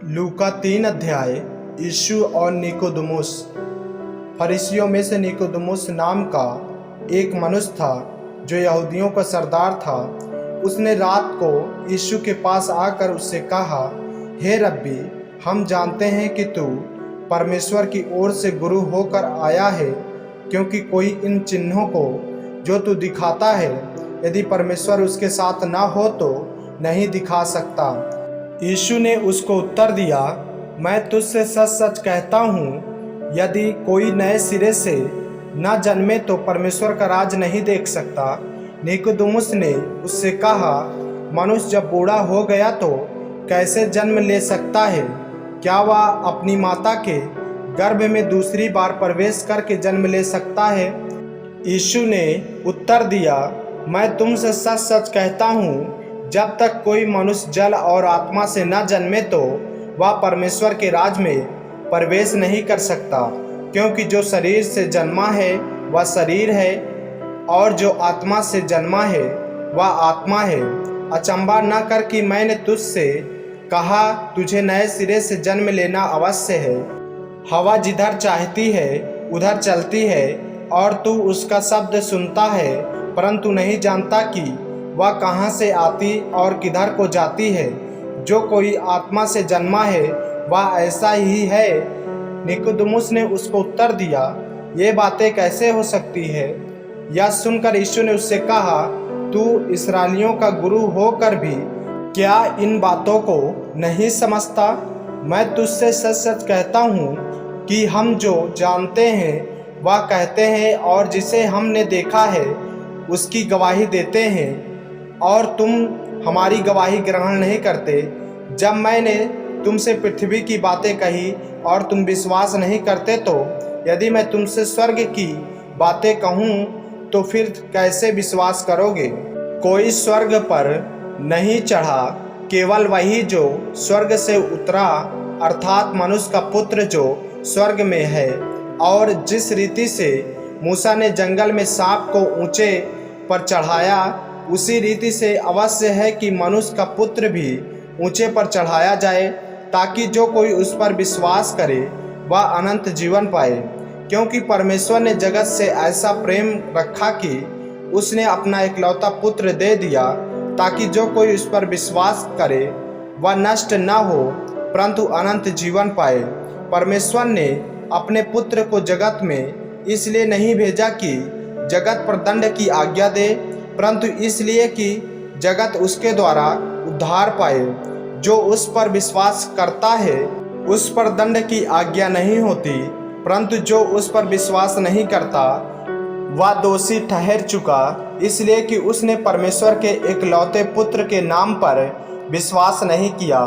लूका 3 अध्याय। यीशु और निकोदेमुस। फरीसियों में से निकोदेमुस नाम का एक मनुष्य था जो यहूदियों का सरदार था। उसने रात को यीशु के पास आकर उससे कहा, हे रब्बी, हम जानते हैं कि तू परमेश्वर की ओर से गुरु होकर आया है, क्योंकि कोई इन चिन्हों को जो तू दिखाता है, यदि परमेश्वर उसके साथ ना हो तो नहीं दिखा सकता। यीशु ने उसको उत्तर दिया, मैं तुझसे सच सच कहता हूँ, यदि कोई नए सिरे से न जन्मे तो परमेश्वर का राज नहीं देख सकता। निकोदेमुस ने उससे कहा, मनुष्य जब बूढ़ा हो गया तो कैसे जन्म ले सकता है? क्या वह अपनी माता के गर्भ में दूसरी बार प्रवेश करके जन्म ले सकता है? यीशु ने उत्तर दिया, मैं तुमसे सच सच कहता हूँ, जब तक कोई मनुष्य जल और आत्मा से न जन्मे तो वह परमेश्वर के राज में प्रवेश नहीं कर सकता। क्योंकि जो शरीर से जन्मा है वह शरीर है, और जो आत्मा से जन्मा है वह आत्मा है। अचंभा न कर कि मैंने तुझसे कहा, तुझे नए सिरे से जन्म लेना अवश्य है। हवा जिधर चाहती है उधर चलती है, और तू उसका शब्द सुनता है, परंतु नहीं जानता कि वह कहाँ से आती और किधर को जाती है। जो कोई आत्मा से जन्मा है वह ऐसा ही है। निकोदेमुस ने उसको उत्तर दिया, ये बातें कैसे हो सकती है? यह सुनकर यीशु ने उससे कहा, तू इस्राएलियों का गुरु होकर भी क्या इन बातों को नहीं समझता? मैं तुझसे सच सच कहता हूँ कि हम जो जानते हैं वह कहते हैं, और जिसे हमने देखा है उसकी गवाही देते हैं, और तुम हमारी गवाही ग्रहण नहीं करते। जब मैंने तुमसे पृथ्वी की बातें कही और तुम विश्वास नहीं करते, तो यदि मैं तुमसे स्वर्ग की बातें कहूँ तो फिर कैसे विश्वास करोगे? कोई स्वर्ग पर नहीं चढ़ा, केवल वही जो स्वर्ग से उतरा, अर्थात मनुष्य का पुत्र जो स्वर्ग में है। और जिस रीति से मूसा ने जंगल में सांप को ऊंचे पर चढ़ाया, उसी रीति से अवश्य है कि मनुष्य का पुत्र भी ऊंचे पर चढ़ाया जाए, ताकि जो कोई उस पर विश्वास करे वह अनंत जीवन पाए। क्योंकि परमेश्वर ने जगत से ऐसा प्रेम रखा कि उसने अपना इकलौता पुत्र दे दिया, ताकि जो कोई उस पर विश्वास करे वह नष्ट न हो, परंतु अनंत जीवन पाए। परमेश्वर ने अपने पुत्र को जगत में इसलिए नहीं भेजा कि जगत पर दंड की आज्ञा दे, परंतु इसलिए कि जगत उसके द्वारा उद्धार पाए। जो उस पर विश्वास करता है उस पर दंड की आज्ञा नहीं होती, परंतु जो उस पर विश्वास नहीं करता वह दोषी ठहर चुका, इसलिए कि उसने परमेश्वर के एकलौते पुत्र के नाम पर विश्वास नहीं किया।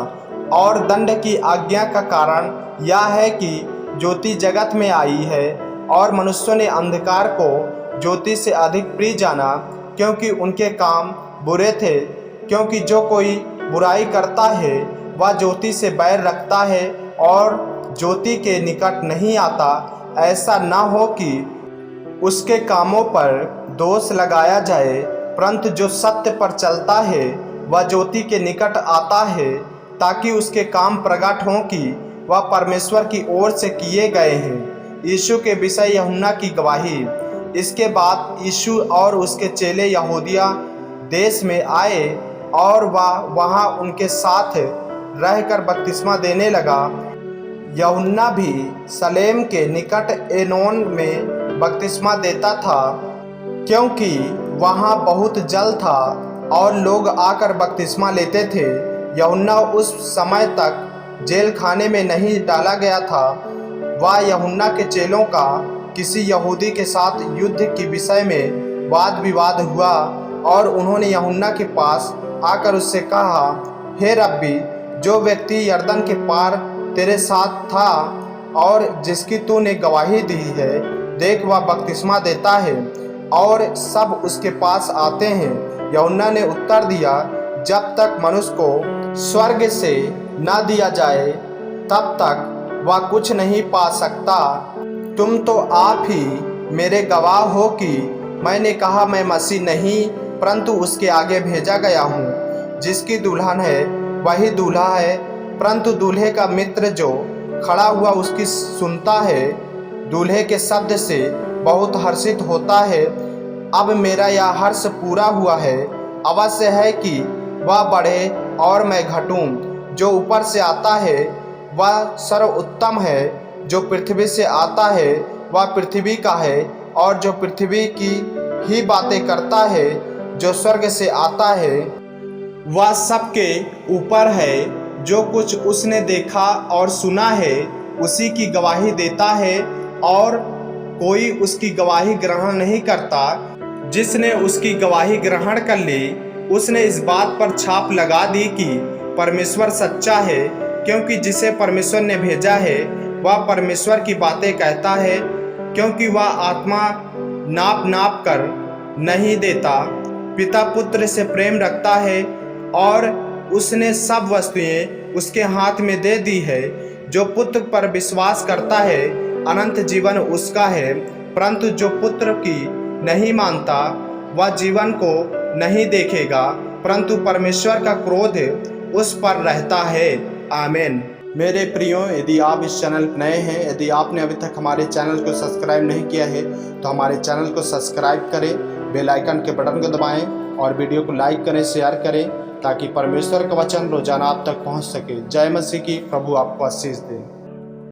और दंड की आज्ञा का कारण यह है कि ज्योति जगत में आई है, और मनुष्यों ने अंधकार को ज्योति से अधिक प्रिय जाना, क्योंकि उनके काम बुरे थे। क्योंकि जो कोई बुराई करता है वह ज्योति से बैर रखता है और ज्योति के निकट नहीं आता, ऐसा न हो कि उसके कामों पर दोष लगाया जाए। परंतु जो सत्य पर चलता है वह ज्योति के निकट आता है, ताकि उसके काम प्रकट हों कि वह परमेश्वर की ओर से किए गए हैं। यीशु के विषय यूहन्ना की गवाही। इसके बाद यीशु और उसके चेले यहूदिया देश में आए, और वह वहाँ उनके साथ रहकर बपतिस्मा देने लगा। यूहन्ना भी सलेम के निकट एनोन में बपतिस्मा देता था, क्योंकि वहाँ बहुत जल था और लोग आकर बपतिस्मा लेते थे। यूहन्ना उस समय तक जेल खाने में नहीं डाला गया था। वह यूहन्ना के चेलों का किसी यहूदी के साथ युद्ध के विषय में वाद विवाद हुआ, और उन्होंने यूहन्ना के पास आकर उससे कहा, हे रब्बी, जो व्यक्ति यरदन के पार तेरे साथ था और जिसकी तूने गवाही दी है, देख वह बपतिस्मा देता है और सब उसके पास आते हैं। यूहन्ना ने उत्तर दिया, जब तक मनुष्य को स्वर्ग से न दिया जाए तब तक वह कुछ नहीं पा सकता। तुम तो आप ही मेरे गवाह हो कि मैंने कहा, मैं मसीह नहीं परंतु उसके आगे भेजा गया हूँ। जिसकी दुल्हन है वही दूल्हा है। परंतु दूल्हे का मित्र जो खड़ा हुआ उसकी सुनता है, दूल्हे के शब्द से बहुत हर्षित होता है। अब मेरा यह हर्ष पूरा हुआ है, अवश्य है कि वह बढ़े और मैं घटूं। जो ऊपर से आता है वह सर्वोत्तम है, जो पृथ्वी से आता है वह पृथ्वी का है, और जो पृथ्वी की ही बातें करता है। जो स्वर्ग से आता है वह सबके ऊपर है। जो कुछ उसने देखा और सुना है उसी की गवाही देता है, और कोई उसकी गवाही ग्रहण नहीं करता। जिसने उसकी गवाही ग्रहण कर ली उसने इस बात पर छाप लगा दी कि परमेश्वर सच्चा है, क्योंकि जिसे परमेश्वर ने भेजा है वह परमेश्वर की बातें कहता है। क्योंकि वह आत्मा नाप नाप कर नहीं देता। पिता पुत्र से प्रेम रखता है, और उसने सब वस्तुएं उसके हाथ में दे दी है। जो पुत्र पर विश्वास करता है अनंत जीवन उसका है, परंतु जो पुत्र की नहीं मानता वह जीवन को नहीं देखेगा, परंतु परमेश्वर का क्रोध उस पर रहता है। आमीन। मेरे प्रियो, यदि आप इस चैनल पर नए हैं, यदि आपने अभी तक हमारे चैनल को सब्सक्राइब नहीं किया है तो हमारे चैनल को सब्सक्राइब करें, बेल आइकन के बटन को दबाएं और वीडियो को लाइक करें, शेयर करें, ताकि परमेश्वर का वचन रोजाना आप तक पहुंच सके। जय मसीह की। प्रभु आपको आशीष दे।